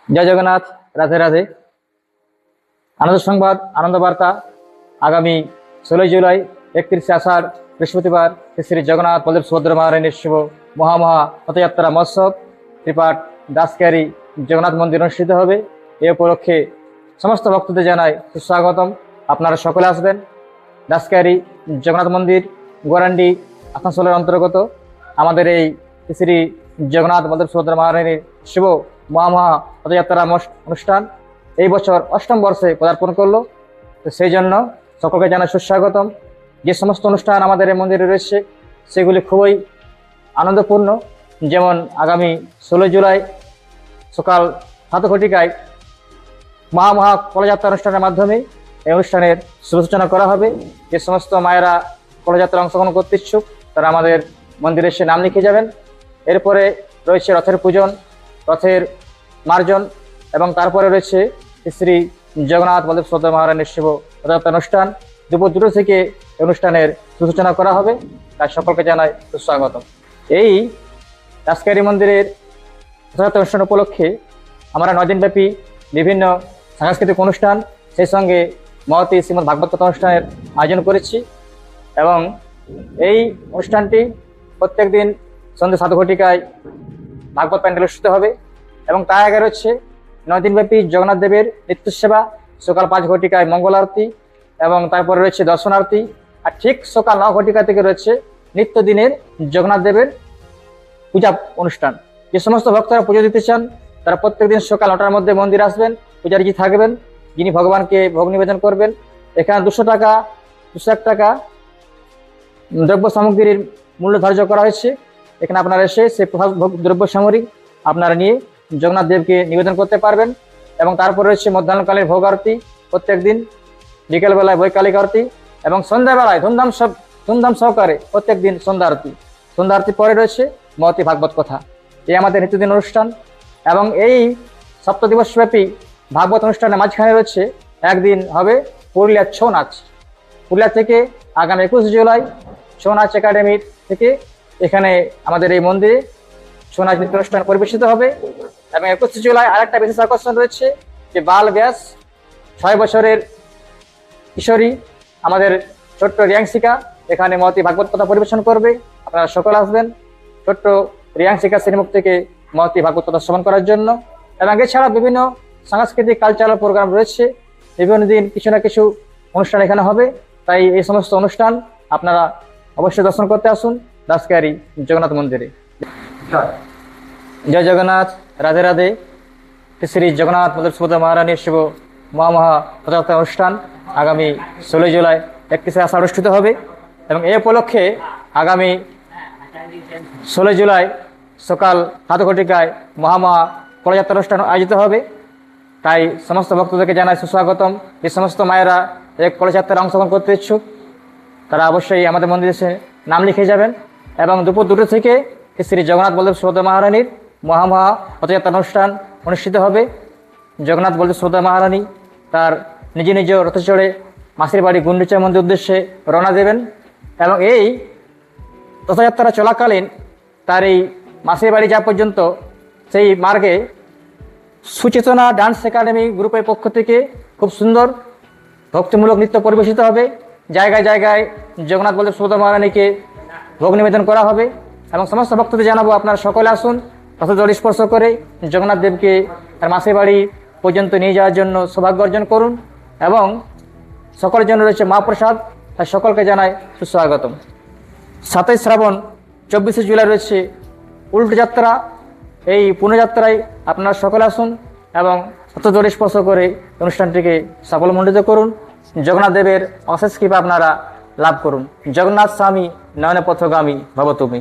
জয় জগন্নাথ, রাধে রাধে। আনন্দ সংবাদ, আনন্দ বার্তা। আগামী 16 জুলাই 31 আষাঢ় বৃহস্পতিবার শ্রী জগন্নাথ বলদেব সুভদ্রা মহারানীর শুভ মহামহা রথযাত্রা মহোৎসব ত্রিপাঠ দাসকারী জগন্নাথ মন্দির অনুষ্ঠিত হবে। এ উপলক্ষে সমস্ত ভক্তদের জানাই সুস্বাগতম। আপনারা সকলে আসবেন। দাসকারী জগন্নাথ মন্দির গোরান্ডি আসানসোলের অন্তর্গত আমাদের এই শ্রী জগন্নাথ বলদেব সুভদ্রা মহারানীর শুভ মহামহা রথযাত্রা অনুষ্ঠান এই বছর 8ম বর্ষে পদার্পণ করলো। তো সেই জন্য সকলকে জানাই সুস্বাগতম। যে সমস্ত অনুষ্ঠান আমাদের এই মন্দিরে রয়েছে সেগুলি খুবই আনন্দপূর্ণ। যেমন আগামী 16 জুলাই সকাল 7 ঘটিকায় মহামহা কলযাত্রা অনুষ্ঠানের মাধ্যমে এই অনুষ্ঠানের শুভ সূচনা করা হবে। যে সমস্ত মায়েরা কলযাত্রায় অংশগ্রহণ করতে ইচ্ছুক তারা আমাদের মন্দিরে এসে নাম লিখে যাবেন। এরপরে রয়েছে রথের পূজন, রথের মার্জন এবং তারপরে রয়েছে শ্রী জগন্নাথ বলদেব সুভদ্রা মহারানীর শুভ রথযাত্রা অনুষ্ঠান। দুপুর 2টা থেকে অনুষ্ঠানের সূচনা করা হবে। তাই সকলকে জানাই সুস্বাগত। এই দাসকারী মন্দিরের রথযাত্রা অনুষ্ঠান উপলক্ষে আমরা 9 দিনব্যাপী বিভিন্ন সাংস্কৃতিক অনুষ্ঠান সেই সঙ্গে মহতী শ্রীমদ ভাগবত কথা অনুষ্ঠানের আয়োজন করেছি এবং এই অনুষ্ঠানটি প্রত্যেক দিন সন্ধ্যে 7 ঘটিকায় ভাগবত প্যান্ডেল অনুষ্ঠিত হবে এবং তার আগে রয়েছে 9 দিনব্যাপী জগন্নাথ দেবের নিত্য সেবা। সকাল 5 ঘটিকায় মঙ্গল আরতি এবং তারপরে রয়েছে দর্শন আরতি। আর ঠিক সকাল 9 ঘটিকা থেকে রয়েছে নিত্যদিনের জগন্নাথ দেবের পূজা অনুষ্ঠান। যে সমস্ত ভক্তরা পুজো দিতে চান তারা প্রত্যেকদিন সকাল 9টার মধ্যে মন্দির আসবেন। পূজারী থাকবেন যিনি ভগবানকে ভোগ নিবেদন করবেন। এখানে 201 টাকা দ্রব্য সামগ্রীর মূল্য ধার্য করা হয়েছে। এখানে আপনারা এসে সেই দ্রব্য সামগ্রী আপনারা নিয়ে জগন্নাথ দেবকে নিবেদন করতে পারবেন। এবং তারপর রয়েছে মধ্যাহ্নকালের ভোগ আরতি প্রত্যেক দিন, বিকেলবেলায় বৈকালিক আরতি এবং সন্ধ্যাবেলায় ধুমধাম সহকারে প্রত্যেক দিন সন্ধ্যা আরতি পরে রয়েছে মহতী ভাগবত কথা। এই আমাদের নিত্যদিন অনুষ্ঠান এবং এই সপ্তদিবসব্যাপী ভাগবত অনুষ্ঠানের মাঝখানে রয়েছে একদিন হবে পুরুলিয়ার ছৌ নাচ। পুরুলিয়া থেকে আগামী 21 জুলাই ছৌ নাচ একাডেমি থেকে এখানে আমাদের এই মন্দিরে ছৌ নাচ নৃত্য অনুষ্ঠান পরিবেশিত হবে। এবং 21 জুলাই আরেকটা বিশেষ আকর্ষণ রয়েছে যে বাল ব্যাস 6 বছরের কিশোরী আমাদের ছোট্ট রিয়াংশিকা এখানে মহতী ভাগবত কথা পরিবেশন করবে। আপনারা সকলে আসবেন ছোট্ট রিয়াংশিকা শ্রেণীমুখ থেকে মহতী ভাগবত কথা শ্রবণ করার জন্য। এবং এছাড়া বিভিন্ন সাংস্কৃতিক কালচারাল প্রোগ্রাম রয়েছে। বিভিন্ন দিন কিছু না কিছু অনুষ্ঠান এখানে হবে। তাই এই সমস্ত অনুষ্ঠান আপনারা অবশ্যই দর্শন করতে আসুন দাসকারী জগন্নাথ মন্দিরে। জয় জগন্নাথ, রাধে রাধে। শ্রী জগন্নাথ বলদেব সুভদ্রা মহারানীর শুভ মহামহা রথযাত্রা অনুষ্ঠান আগামী 16 জুলাই 31 আষাঢ় অনুষ্ঠিত হবে এবং এই উপলক্ষে আগামী 16 জুলাই সকাল 7 ঘটিকায় মহামহা কলযাত্রা অনুষ্ঠান আয়োজিত হবে। তাই সমস্ত ভক্তদেরকে জানাই সুস্বাগতম। যে সমস্ত মায়েরা এই কলযাত্রায় অংশগ্রহণ করতে ইচ্ছুক তারা অবশ্যই আমাদের মন্দিরে এসে নাম লিখে যাবেন। এবং দুপুর 2টা থেকে শ্রী জগন্নাথ বলদেব সুভদ্রা মহারানীর মহামহা রথযাত্রা অনুষ্ঠান অনুষ্ঠিত হবে। জগন্নাথ বলদেব সুভদ্রা মহারানী তার নিজ রথে চড়ে মাসির বাড়ি গুন্ডিচা মন্দির উদ্দেশ্যে রওনা দেবেন এবং এই রথযাত্রা চলাকালীন তার এই মাসির বাড়ি যাওয়া পর্যন্ত সেই মার্গে সুচেতনা ডান্স একাডেমি গ্রুপের পক্ষ থেকে খুব সুন্দর ভক্তিমূলক নৃত্য পরিবেশিত হবে। জায়গায় জায়গায় জগন্নাথ বলদেব সুভদ্রা মহারানীকে ভোগ নিবেদন করা হবে এবং সমস্ত ভক্তদের জানাবো আপনারা সকলে আসুন। রথজল স্পর্শ করে জগন্নাথ দেবকে তার মাসির বাড়ি পর্যন্ত নিয়ে যাওয়ার জন্য সৌভাগ্য অর্জন করুন এবং সকলের জন্য রয়েছে মহাপ্রসাদ। তাই সকলকে জানাই সুস্বাগতম। 7 শ্রাবণ 24 জুলাই রয়েছে উল্টো যাত্রা। এই পুণ্যযাত্রায় আপনারা সকলে আসুন এবং রথজল স্পর্শ করে অনুষ্ঠানটিকে সাফল্যমণ্ডিত করুন। জগন্নাথ দেবের অশেষ কৃপা আপনারা লাভ করুন। জগন্নাথ স্বামী নয়ন পথগামী ভব তুমি।